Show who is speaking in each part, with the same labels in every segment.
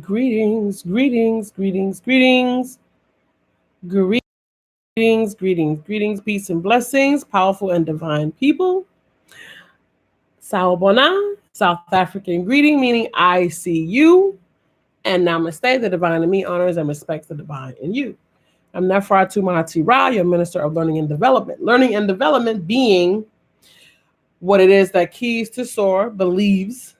Speaker 1: Greetings, greetings, greetings, greetings, greetings, peace and blessings, powerful and divine people. Sawubona, South African greeting, meaning I see you. And namaste, the divine in me honors and respects the divine in you. I'm Nefer'Ra Ra, your minister of learning and development. Learning and development being what it is that Keys to Soar believes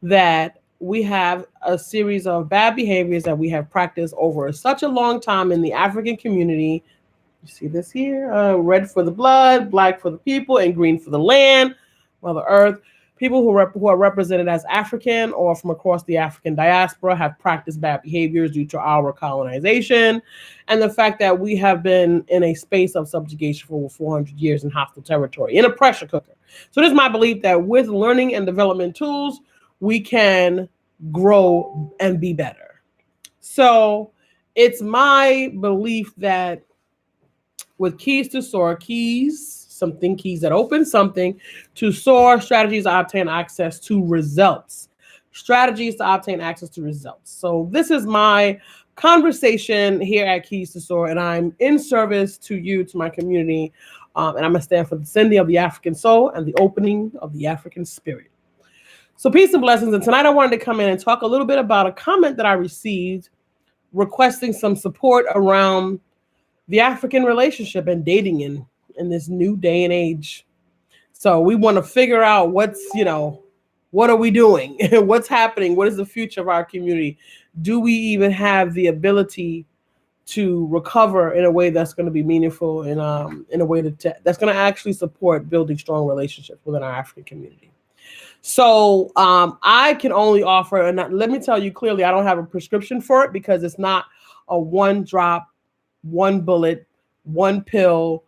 Speaker 1: that we have a series of bad behaviors that we have practiced over such a long time in the African community. You see this here, red for the blood, black for the people, and green for the land, Mother Earth. People who are represented as African or from across the African diaspora have practiced bad behaviors due to our colonization and the fact that we have been in a space of subjugation for over 400 years in hostile territory, in a pressure cooker. So it is my belief that with learning and development tools, we can grow and be better. So it's my belief that with Keys to Soar, keys that open something to soar, strategies to obtain access to results. Strategies to obtain access to results. So this is my conversation here at Keys to Soar, and I'm in service to you, to my community, and I'm going to stand for the sending of the African soul and the opening of the African spirit. So peace and blessings. And tonight I wanted to come in and talk a little bit about a comment that I received requesting some support around the African relationship and dating in this new day and age. So we want to figure out what are we doing? What's happening? What is the future of our community? Do we even have the ability to recover in a way that's going to be meaningful and in a way that's going to actually support building strong relationships within our African community? So I can only offer, and let me tell you clearly, I don't have a prescription for it because it's not a one drop, one bullet, one pill,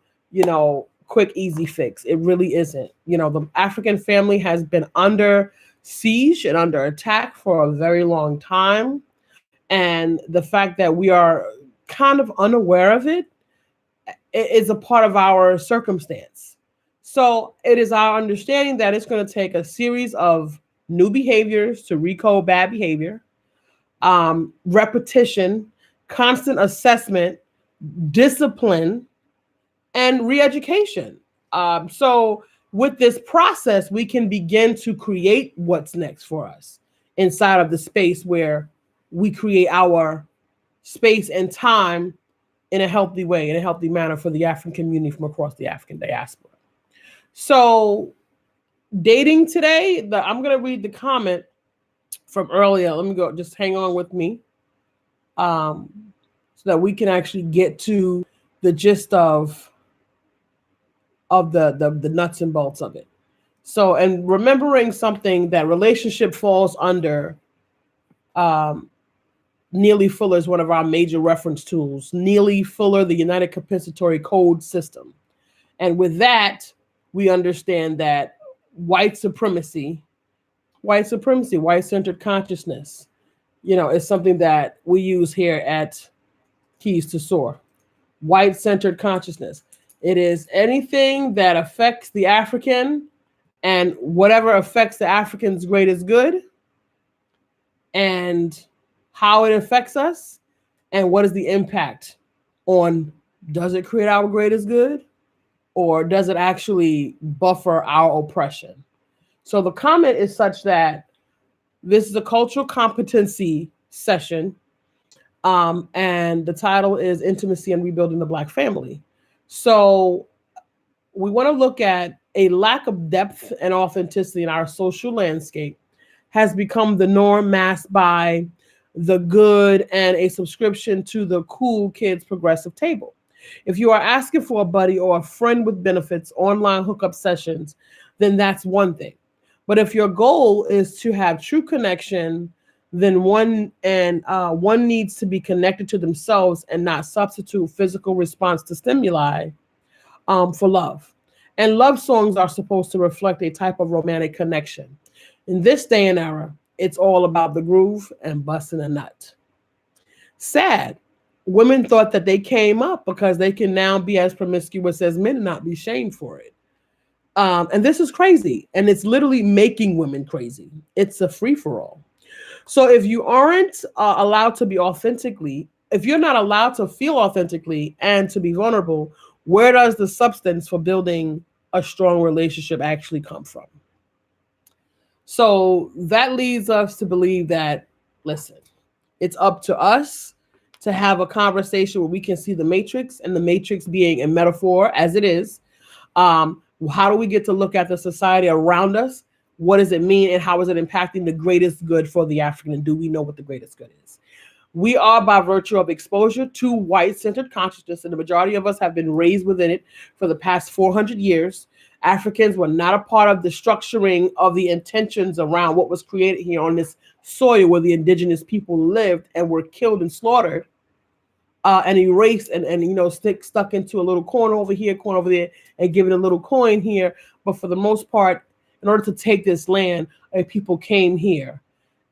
Speaker 1: quick, easy fix. It really isn't. The African family has been under siege and under attack for a very long time. And the fact that we are kind of unaware of it is a part of our circumstance. So it is our understanding that it's going to take a series of new behaviors to recode bad behavior, repetition, constant assessment, discipline, and re-education. So with this process, we can begin to create what's next for us inside of the space where we create our space and time in a healthy way, in a healthy manner for the African community from across the African diaspora. So dating today, I'm going to read the comment from earlier. Let me go, just hang on with me so that we can actually get to the gist of the nuts and bolts of it. So, and remembering something that relationship falls under, Neely Fuller is one of our major reference tools. Neely Fuller, the United Compensatory Code System. And with that, we understand that white supremacy, white-centered consciousness, is something that we use here at Keys to Soar. White-centered consciousness. It is anything that affects the African and whatever affects the African's greatest good and how it affects us and what is the impact on, does it create our greatest good or does it actually buffer our oppression? So the comment is such that this is a cultural competency session, and the title is Intimacy and Rebuilding the Black Family. So we want to look at a lack of depth and authenticity in our social landscape has become the norm, masked by the good and a subscription to the cool kids progressive table. If you are asking for a buddy or a friend with benefits, online hookup sessions, then that's one thing. But if your goal is to have true connection, then one needs to be connected to themselves and not substitute physical response to stimuli for love. And love songs are supposed to reflect a type of romantic connection. In this day and era, it's all about the groove and busting a nut. Sad. Women thought that they came up because they can now be as promiscuous as men and not be shamed for it. And this is crazy. And it's literally making women crazy. It's a free-for-all. So if you aren't allowed to be authentically, if you're not allowed to feel authentically and to be vulnerable, where does the substance for building a strong relationship actually come from? So that leads us to believe that, listen, it's up to us to have a conversation where we can see the matrix, and the matrix being a metaphor as it is. How do we get to look at the society around us? What does it mean, and how is it impacting the greatest good for the African? And do we know what the greatest good is? We are, by virtue of exposure to white-centered consciousness, and the majority of us have been raised within it for the past 400 years. Africans were not a part of the structuring of the intentions around what was created here on this soil where the indigenous people lived and were killed and slaughtered and erased and stuck into a little corner over here, corner over there, and given a little coin here. But for the most part, in order to take this land, people came here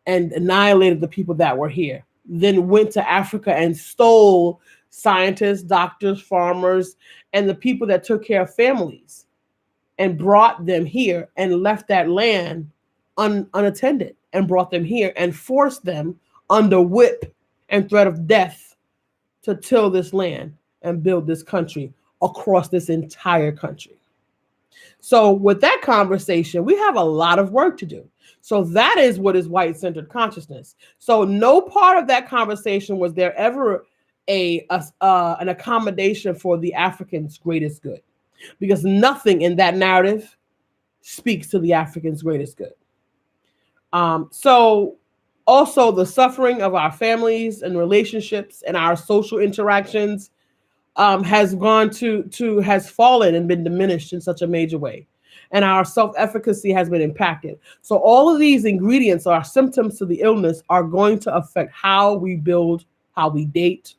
Speaker 1: and annihilated the people that were here. Then went to Africa and stole scientists, doctors, farmers, and the people that took care of families and brought them here and left that land unattended and brought them here and forced them under whip and threat of death to till this land and build this country across this entire country. So with that conversation, we have a lot of work to do. So that is what is white-centered consciousness. So no part of that conversation was there ever an accommodation for the African's greatest good, because nothing in that narrative speaks to the African's greatest good. So also the suffering of our families and relationships and our social interactions has fallen and been diminished in such a major way. And our self-efficacy has been impacted. So all of these ingredients are symptoms to the illness are going to affect how we build, how we date,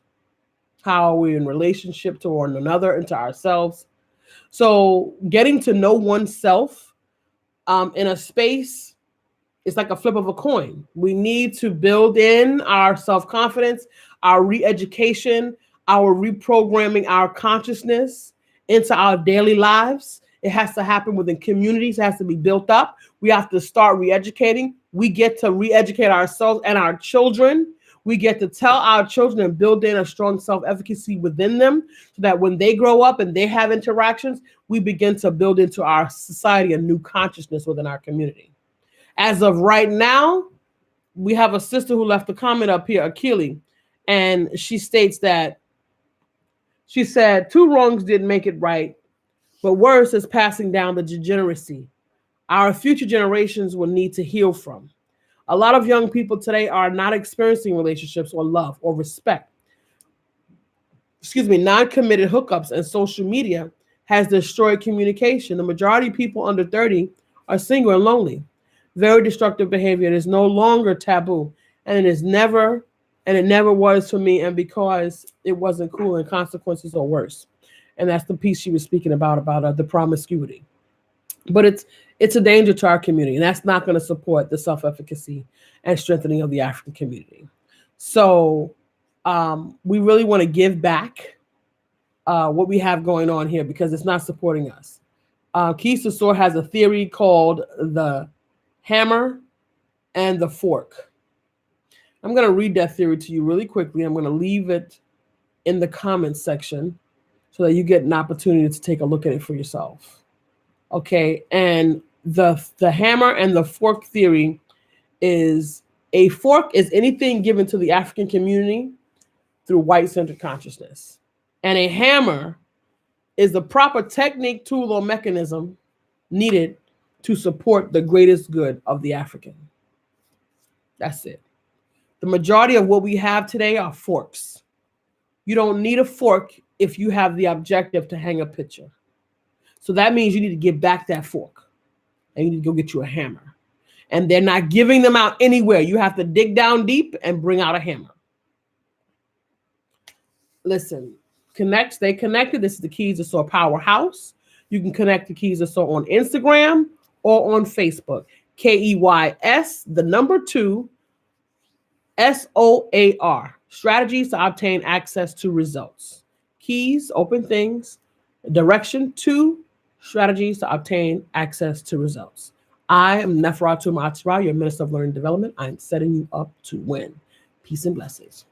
Speaker 1: how we're in relationship to one another and to ourselves. So getting to know oneself in a space is like a flip of a coin. We need to build in our self-confidence, our re-education, our reprogramming our consciousness into our daily lives. It has to happen within communities. It has to be built up. We have to start re-educating. We get to re-educate ourselves and our children. We get to tell our children and build in a strong self-efficacy within them so that when they grow up and they have interactions, we begin to build into our society a new consciousness within our community. As of right now, we have a sister who left a comment up here, Akili, and she states that she said, 2 wrongs didn't make it right, but worse is passing down the degeneracy our future generations will need to heal from. A lot of young people today are not experiencing relationships or love or respect. Non-committed hookups and social media has destroyed communication. The majority of people under 30 are single and lonely. Very destructive behavior. It is no longer taboo, and it never was for me, and because it wasn't cool, and consequences are worse. And that's the piece she was speaking about the promiscuity. But it's a danger to our community, and that's not going to support the self-efficacy and strengthening of the African community. So we really want to give back what we have going on here because it's not supporting us. Keys to Soar has a theory called the hammer and the fork. I'm going to read that theory to you really quickly. I'm going to leave it in the comments section so that you get an opportunity to take a look at it for yourself. Okay, and the hammer and the fork theory is a fork is anything given to the African community through white-centered consciousness. And a hammer is the proper technique, tool, or mechanism needed to support the greatest good of the African. That's it. The majority of what we have today are forks. You don't need a fork if you have the objective to hang a picture. So that means you need to give back that fork and you need to go get you a hammer. And they're not giving them out anywhere. You have to dig down deep and bring out a hammer. Listen, stay connected. This is the Keys to Soar Powerhouse. You can connect the Keys to Soar on Instagram or on Facebook. KEYS, 2, SOAR. Strategies to obtain access to results. Keys, open things. Direction 2, strategies to obtain access to results. I am Nefer'Ra, your Minister of Learning and Development. I am setting you up to win. Peace and blessings.